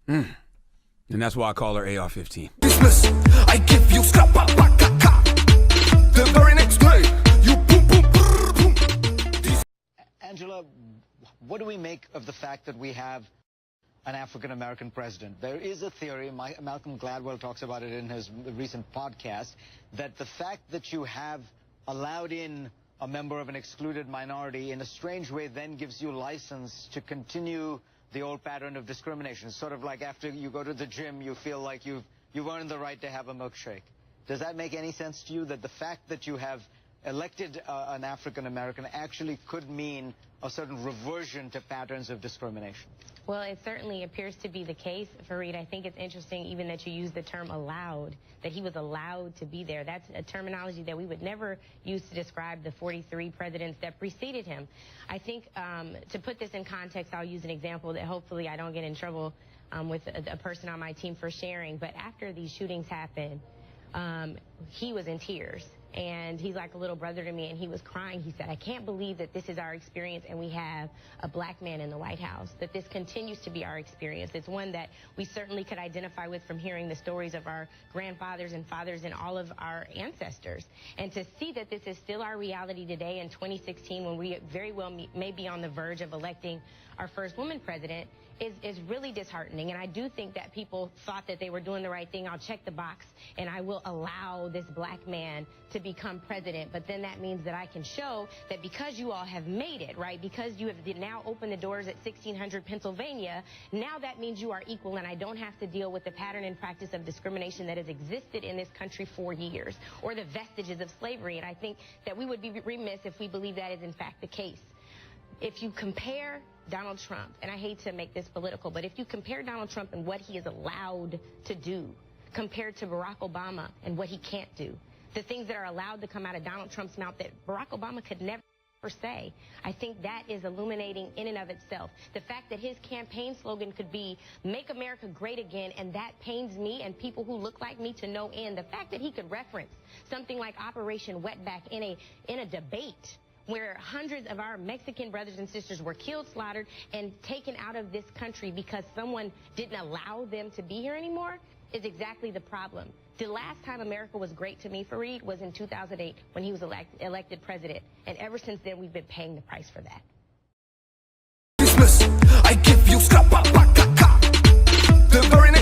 And that's why I call her AR-15. Dismiss. I give you scrap the very next day. You boom boom boom. Angela, what do we make of the fact that we have an African-American president? There is a theory, Malcolm Gladwell talks about it in his recent podcast, that the fact that you have allowed in a member of an excluded minority in a strange way then gives you license to continue the old pattern of discrimination. Sort of like after you go to the gym, you feel like you've earned the right to have a milkshake. Does that make any sense to you, that the fact that you have elected an African-American actually could mean a certain reversion to patterns of discrimination? Well, it certainly appears to be the case, Fareed. I think it's interesting even that you use the term allowed, that he was allowed to be there. That's a terminology that we would never use to describe the 43 presidents that preceded him. I think to put this in context, I'll use an example that hopefully I don't get in trouble with a person on my team for sharing. But after these shootings happened, he was in tears. And he's like a little brother to me, and he was crying. He said, I can't believe that this is our experience and we have a black man in the White House, that this continues to be our experience. It's one that we certainly could identify with from hearing the stories of our grandfathers and fathers and all of our ancestors. And to see that this is still our reality today in 2016, when we very well may be on the verge of electing our first woman president, is really disheartening. And I do think that people thought that they were doing the right thing. I'll check the box and I will allow this black man to become president. But then that means that I can show that because you all have made it, right, because you have now opened the doors at 1600 Pennsylvania, now that means you are equal and I don't have to deal with the pattern and practice of discrimination that has existed in this country for years, or the vestiges of slavery. And I think that we would be remiss if we believe that is in fact the case. If you compare Donald Trump, and I hate to make this political, but if you compare Donald Trump and what he is allowed to do compared to Barack Obama and what he can't do, the things that are allowed to come out of Donald Trump's mouth that Barack Obama could never say, I think that is illuminating in and of itself. The fact that his campaign slogan could be, make America great again, and that pains me and people who look like me to no end. The fact that he could reference something like Operation Wetback in a debate where hundreds of our Mexican brothers and sisters were killed, slaughtered, and taken out of this country because someone didn't allow them to be here anymore, is exactly the problem. The last time America was great to me, Fareed, was in 2008 when he was elected president. And ever since then, we've been paying the price for that. Dismiss. I give you scrap the very next